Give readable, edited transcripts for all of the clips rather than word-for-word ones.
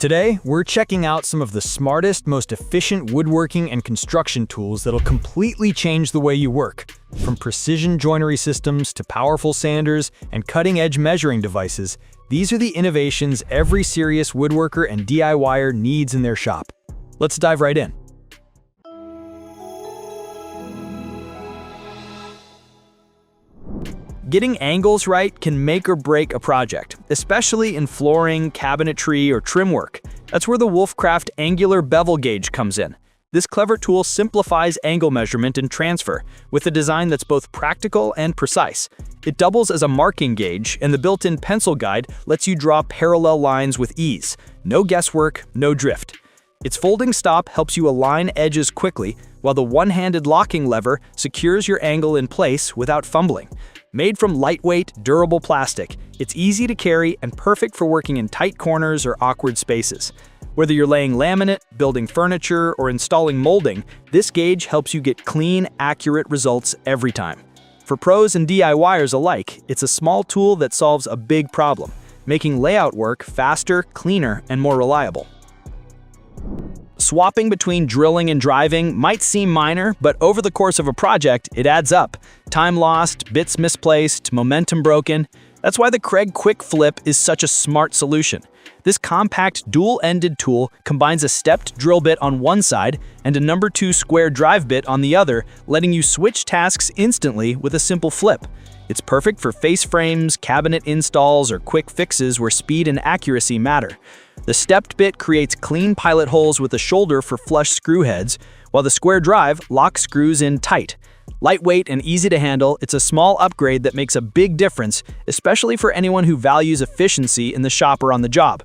Today, we're checking out some of the smartest, most efficient woodworking and construction tools that'll completely change the way you work. From precision joinery systems to powerful sanders and cutting-edge measuring devices, these are the innovations every serious woodworker and DIYer needs in their shop. Let's dive right in. Getting angles right can make or break a project, especially in flooring, cabinetry, or trim work. That's where the Wolfcraft Angular Bevel Gauge comes in. This clever tool simplifies angle measurement and transfer, with a design that's both practical and precise. It doubles as a marking gauge, and the built-in pencil guide lets you draw parallel lines with ease. No guesswork, no drift. Its folding stop helps you align edges quickly, while the one-handed locking lever secures your angle in place without fumbling. Made from lightweight, durable plastic, it's easy to carry and perfect for working in tight corners or awkward spaces. Whether you're laying laminate, building furniture, or installing molding, this gauge helps you get clean, accurate results every time. For pros and DIYers alike, it's a small tool that solves a big problem, making layout work faster, cleaner, and more reliable. Swapping between drilling and driving might seem minor, but over the course of a project, it adds up. Time lost, bits misplaced, momentum broken. That's why the Kreg Quick Flip is such a smart solution. This compact dual-ended tool combines a stepped drill bit on one side and a No. 2 square drive bit on the other, letting you switch tasks instantly with a simple flip. It's perfect for face frames, cabinet installs, or quick fixes where speed and accuracy matter. The stepped bit creates clean pilot holes with a shoulder for flush screw heads, while the square drive locks screws in tight. Lightweight and easy to handle, it's a small upgrade that makes a big difference, especially for anyone who values efficiency in the shop or on the job.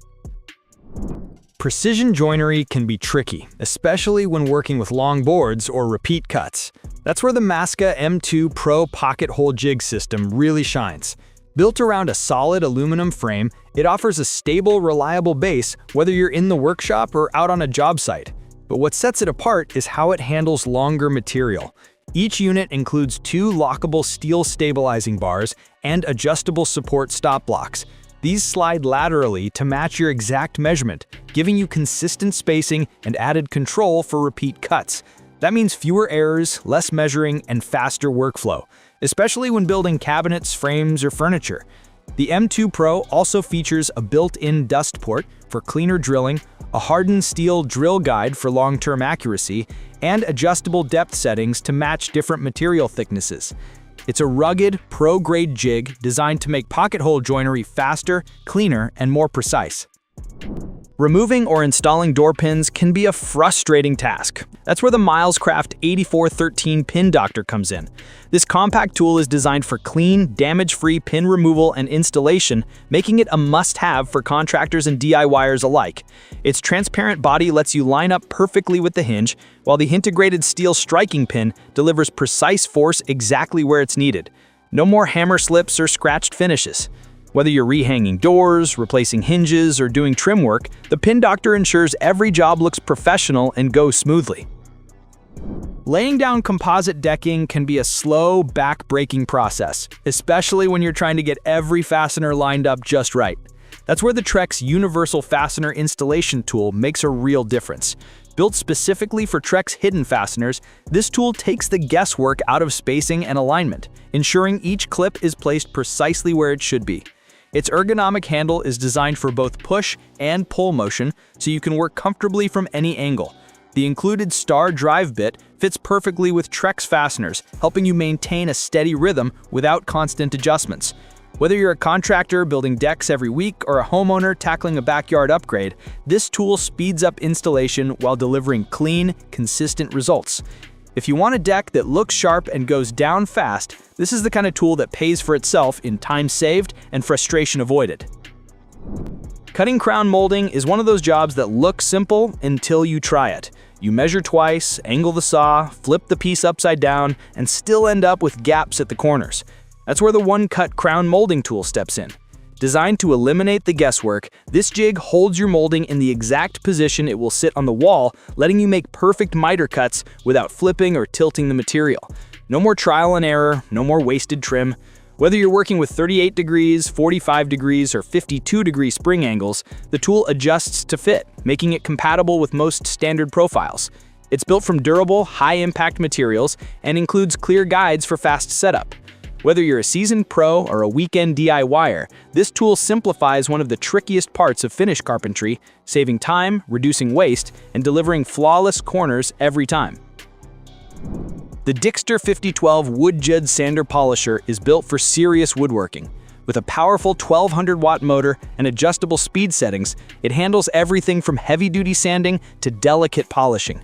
Precision joinery can be tricky, especially when working with long boards or repeat cuts. That's where the Massca M2 Pro Pocket Hole Jig system really shines. Built around a solid aluminum frame, it offers a stable, reliable base whether you're in the workshop or out on a job site. But what sets it apart is how it handles longer material. Each unit includes 2 lockable steel stabilizing bars and adjustable support stop blocks. These slide laterally to match your exact measurement, giving you consistent spacing and added control for repeat cuts. That means fewer errors, less measuring, and faster workflow, especially when building cabinets, frames, or furniture. The M2 Pro also features a built-in dust port for cleaner drilling, a hardened steel drill guide for long-term accuracy, and adjustable depth settings to match different material thicknesses. It's a rugged, pro-grade jig designed to make pocket hole joinery faster, cleaner, and more precise. Removing or installing door pins can be a frustrating task. That's where the Milescraft 8413 Pin Doctor comes in. This compact tool is designed for clean, damage-free pin removal and installation, making it a must-have for contractors and DIYers alike. Its transparent body lets you line up perfectly with the hinge, while the integrated steel striking pin delivers precise force exactly where it's needed. No more hammer slips or scratched finishes. Whether you're rehanging doors, replacing hinges, or doing trim work, the Pin Doctor ensures every job looks professional and goes smoothly. Laying down composite decking can be a slow, back-breaking process, especially when you're trying to get every fastener lined up just right. That's where the Trex Universal Fastener Installation Tool makes a real difference. Built specifically for Trex hidden fasteners, this tool takes the guesswork out of spacing and alignment, ensuring each clip is placed precisely where it should be. Its ergonomic handle is designed for both push and pull motion, so you can work comfortably from any angle. The included star drive bit fits perfectly with Trex fasteners, helping you maintain a steady rhythm without constant adjustments. Whether you're a contractor building decks every week or a homeowner tackling a backyard upgrade, this tool speeds up installation while delivering clean, consistent results. If you want a deck that looks sharp and goes down fast, this is the kind of tool that pays for itself in time saved and frustration avoided. Cutting crown molding is one of those jobs that looks simple until you try it. You measure twice, angle the saw, flip the piece upside down, and still end up with gaps at the corners. That's where the one-cut crown molding tool steps in. Designed to eliminate the guesswork, this jig holds your molding in the exact position it will sit on the wall, letting you make perfect miter cuts without flipping or tilting the material. No more trial and error, no more wasted trim. Whether you're working with 38 degrees, 45 degrees, or 52-degree spring angles, the tool adjusts to fit, making it compatible with most standard profiles. It's built from durable, high-impact materials and includes clear guides for fast setup. Whether you're a seasoned pro or a weekend DIYer, this tool simplifies one of the trickiest parts of finish carpentry, saving time, reducing waste, and delivering flawless corners every time. The Dixter 5012 Wood Jud Sander Polisher is built for serious woodworking. With a powerful 1200-watt motor and adjustable speed settings, it handles everything from heavy-duty sanding to delicate polishing.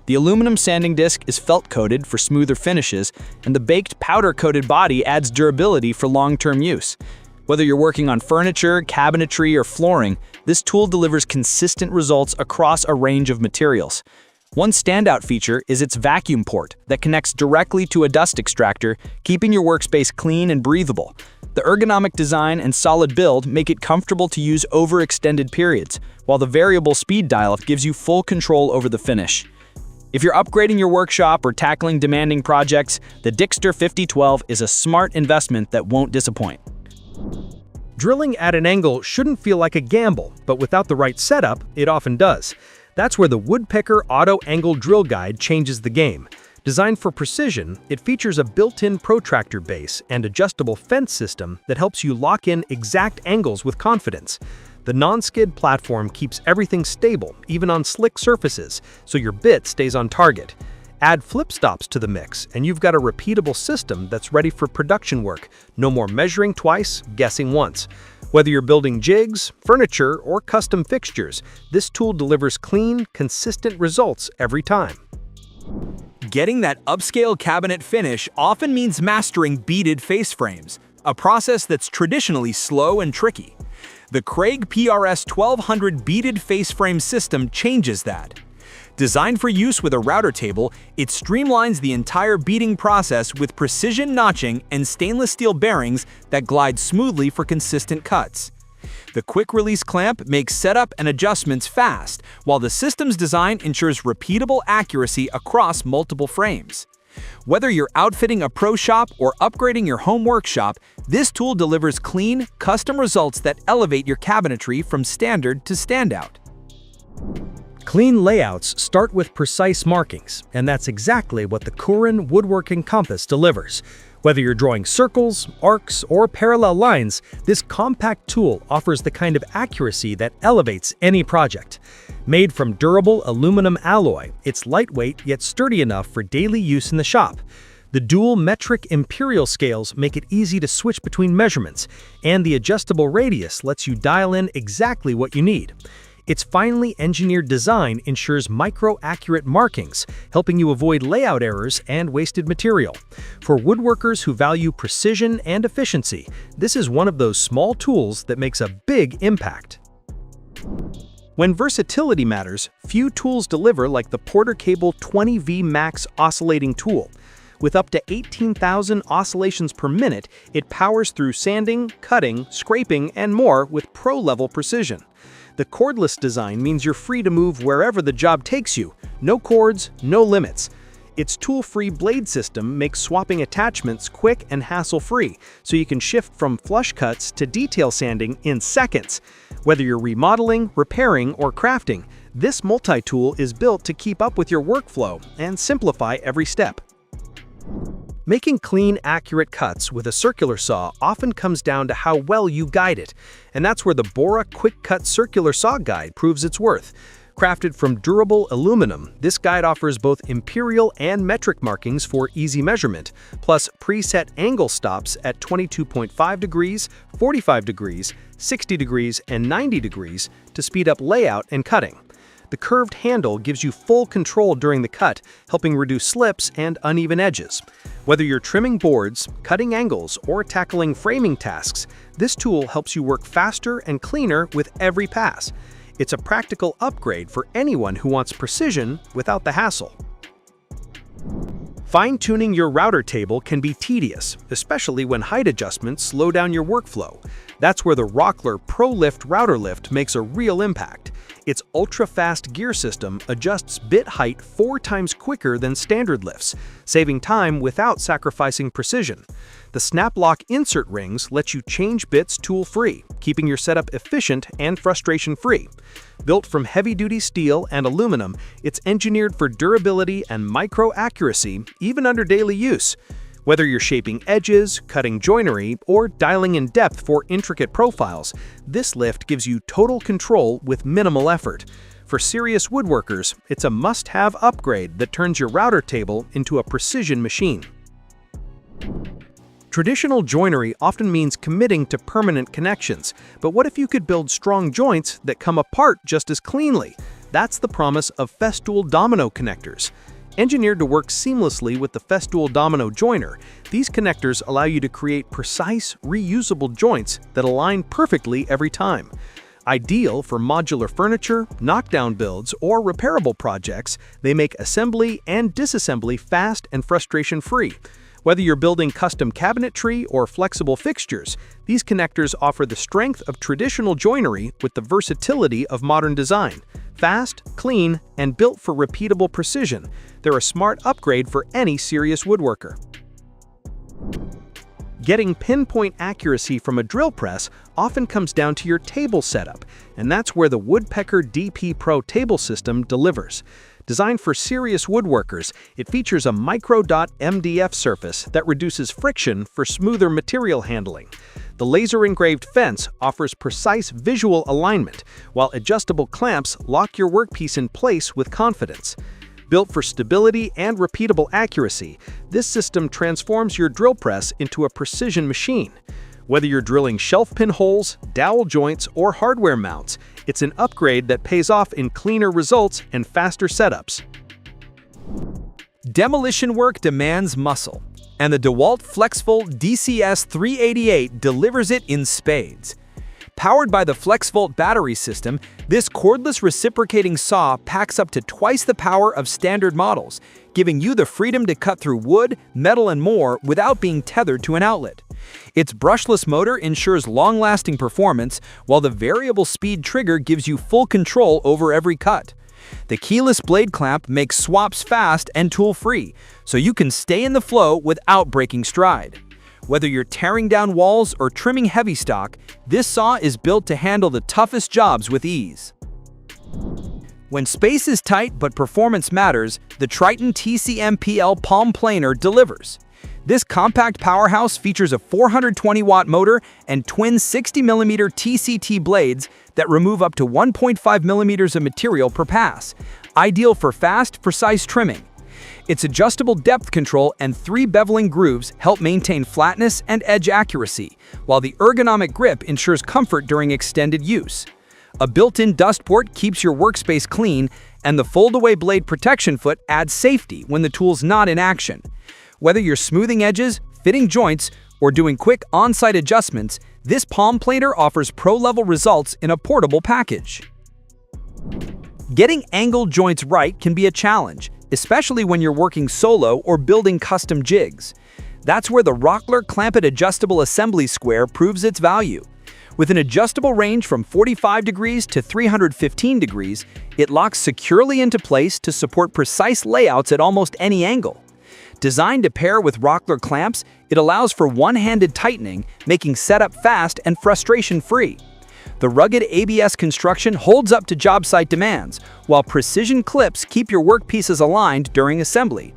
The aluminum sanding disc is felt-coated for smoother finishes, and the baked powder-coated body adds durability for long-term use. Whether you're working on furniture, cabinetry, or flooring, this tool delivers consistent results across a range of materials. One standout feature is its vacuum port that connects directly to a dust extractor, keeping your workspace clean and breathable. The ergonomic design and solid build make it comfortable to use over extended periods, while the variable speed dial gives you full control over the finish. If you're upgrading your workshop or tackling demanding projects, the Dixter 5012 is a smart investment that won't disappoint. Drilling at an angle shouldn't feel like a gamble, but without the right setup, it often does. That's where the Woodpecker Auto Angle Drill Guide changes the game. Designed for precision, it features a built-in protractor base and adjustable fence system that helps you lock in exact angles with confidence. The non-skid platform keeps everything stable, even on slick surfaces, so your bit stays on target. Add flip stops to the mix, and you've got a repeatable system that's ready for production work. No more measuring twice, guessing once. Whether you're building jigs, furniture, or custom fixtures, this tool delivers clean, consistent results every time. Getting that upscale cabinet finish often means mastering beaded face frames, a process that's traditionally slow and tricky. The Craig PRS 1200 beaded face frame system changes that. Designed for use with a router table, it streamlines the entire beading process with precision notching and stainless steel bearings that glide smoothly for consistent cuts. The quick-release clamp makes setup and adjustments fast, while the system's design ensures repeatable accuracy across multiple frames. Whether you're outfitting a pro shop or upgrading your home workshop, this tool delivers clean, custom results that elevate your cabinetry from standard to standout. Clean layouts start with precise markings, and that's exactly what the Kurin Woodworking Compass delivers. Whether you're drawing circles, arcs, or parallel lines, this compact tool offers the kind of accuracy that elevates any project. Made from durable aluminum alloy, it's lightweight yet sturdy enough for daily use in the shop. The dual metric imperial scales make it easy to switch between measurements, and the adjustable radius lets you dial in exactly what you need. Its finely engineered design ensures micro-accurate markings, helping you avoid layout errors and wasted material. For woodworkers who value precision and efficiency, this is one of those small tools that makes a big impact. When versatility matters, few tools deliver like the Porter Cable 20V Max oscillating tool. With up to 18,000 oscillations per minute, it powers through sanding, cutting, scraping, and more with pro-level precision. The cordless design means you're free to move wherever the job takes you. No cords, no limits. Its tool-free blade system makes swapping attachments quick and hassle-free, so you can shift from flush cuts to detail sanding in seconds. Whether you're remodeling, repairing, or crafting, this multi-tool is built to keep up with your workflow and simplify every step. Making clean, accurate cuts with a circular saw often comes down to how well you guide it, and that's where the Bora Quick Cut Circular Saw Guide proves its worth. Crafted from durable aluminum, this guide offers both imperial and metric markings for easy measurement, plus preset angle stops at 22.5 degrees, 45 degrees, 60 degrees, and 90 degrees to speed up layout and cutting. The curved handle gives you full control during the cut, helping reduce slips and uneven edges. Whether you're trimming boards, cutting angles, or tackling framing tasks, this tool helps you work faster and cleaner with every pass. It's a practical upgrade for anyone who wants precision without the hassle. Fine-tuning your router table can be tedious, especially when height adjustments slow down your workflow. That's where the Rockler Pro Lift Router Lift makes a real impact. Its ultra-fast gear system adjusts bit height 4 times quicker than standard lifts, saving time without sacrificing precision. The snap-lock insert rings let you change bits tool-free, keeping your setup efficient and frustration-free. Built from heavy-duty steel and aluminum, it's engineered for durability and micro-accuracy, even under daily use. Whether you're shaping edges, cutting joinery, or dialing in depth for intricate profiles, this lift gives you total control with minimal effort. For serious woodworkers, it's a must-have upgrade that turns your router table into a precision machine. Traditional joinery often means committing to permanent connections, but what if you could build strong joints that come apart just as cleanly? That's the promise of Festool domino connectors. Engineered to work seamlessly with the Festool domino joiner, these connectors allow you to create precise, reusable joints that align perfectly every time. Ideal for modular furniture, knockdown builds, or repairable projects, they make assembly and disassembly fast and frustration-free. Whether you're building custom cabinetry or flexible fixtures, these connectors offer the strength of traditional joinery with the versatility of modern design. Fast, clean, and built for repeatable precision, they're a smart upgrade for any serious woodworker. Getting pinpoint accuracy from a drill press often comes down to your table setup, and that's where the Woodpecker DP Pro table system delivers. Designed for serious woodworkers, it features a micro-dot MDF surface that reduces friction for smoother material handling. The laser-engraved fence offers precise visual alignment, while adjustable clamps lock your workpiece in place with confidence. Built for stability and repeatable accuracy, this system transforms your drill press into a precision machine. Whether you're drilling shelf pin holes, dowel joints, or hardware mounts, it's an upgrade that pays off in cleaner results and faster setups. Demolition work demands muscle, and the DeWalt FlexVolt DCS 388 delivers it in spades. Powered by the FlexVolt battery system, this cordless reciprocating saw packs up to twice the power of standard models, giving you the freedom to cut through wood, metal, and more without being tethered to an outlet. Its brushless motor ensures long-lasting performance, while the variable speed trigger gives you full control over every cut. The keyless blade clamp makes swaps fast and tool-free, so you can stay in the flow without breaking stride. Whether you're tearing down walls or trimming heavy stock, this saw is built to handle the toughest jobs with ease. When space is tight but performance matters, the Triton TCMPL Palm Planer delivers. This compact powerhouse features a 420-watt motor and twin 60mm TCT blades that remove up to 1.5 millimeters of material per pass, ideal for fast, precise trimming. Its adjustable depth control and 3 beveling grooves help maintain flatness and edge accuracy, while the ergonomic grip ensures comfort during extended use. A built-in dust port keeps your workspace clean, and the fold-away blade protection foot adds safety when the tool's not in action. Whether you're smoothing edges, fitting joints, or doing quick on-site adjustments, this palm planer offers pro-level results in a portable package. Getting angled joints right can be a challenge, especially when you're working solo or building custom jigs. That's where the Rockler Clampett Adjustable Assembly Square proves its value. With an adjustable range from 45 degrees to 315 degrees, it locks securely into place to support precise layouts at almost any angle. Designed to pair with Rockler clamps, it allows for one-handed tightening, making setup fast and frustration-free. The rugged ABS construction holds up to job site demands, while precision clips keep your workpieces aligned during assembly.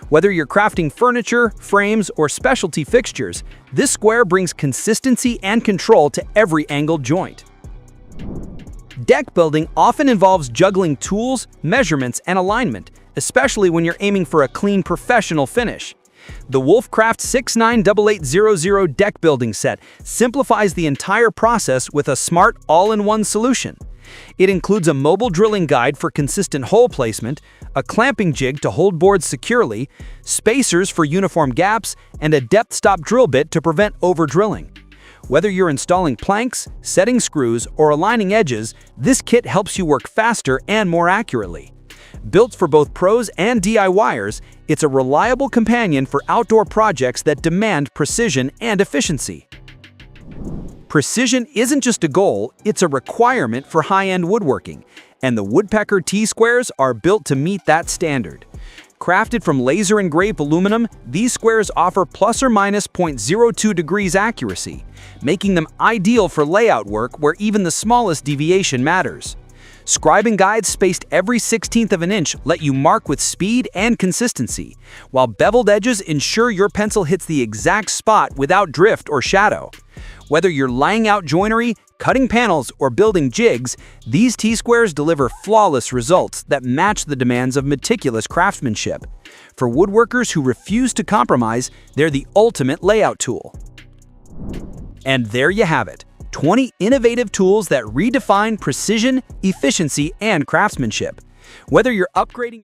Whether you're crafting furniture, frames, or specialty fixtures, this square brings consistency and control to every angled joint. Deck building often involves juggling tools, measurements, and alignment, especially when you're aiming for a clean, professional finish. The Wolfcraft 698800 deck building set simplifies the entire process with a smart all-in-one solution. It includes a mobile drilling guide for consistent hole placement, a clamping jig to hold boards securely, spacers for uniform gaps, and a depth stop drill bit to prevent over-drilling. Whether you're installing planks, setting screws, or aligning edges, this kit helps you work faster and more accurately. Built for both pros and DIYers, it's a reliable companion for outdoor projects that demand precision and efficiency. Precision isn't just a goal, it's a requirement for high-end woodworking. And the Woodpecker T-squares are built to meet that standard. Crafted from laser-engraved aluminum, these squares offer plus or minus 0.02 degrees accuracy, making them ideal for layout work where even the smallest deviation matters. Scribing guides spaced every 1/16 of an inch let you mark with speed and consistency, while beveled edges ensure your pencil hits the exact spot without drift or shadow. Whether you're laying out joinery, cutting panels, or building jigs, these T-squares deliver flawless results that match the demands of meticulous craftsmanship. For woodworkers who refuse to compromise, they're the ultimate layout tool. And there you have it, 20 innovative tools that redefine precision, efficiency, and craftsmanship. Whether you're upgrading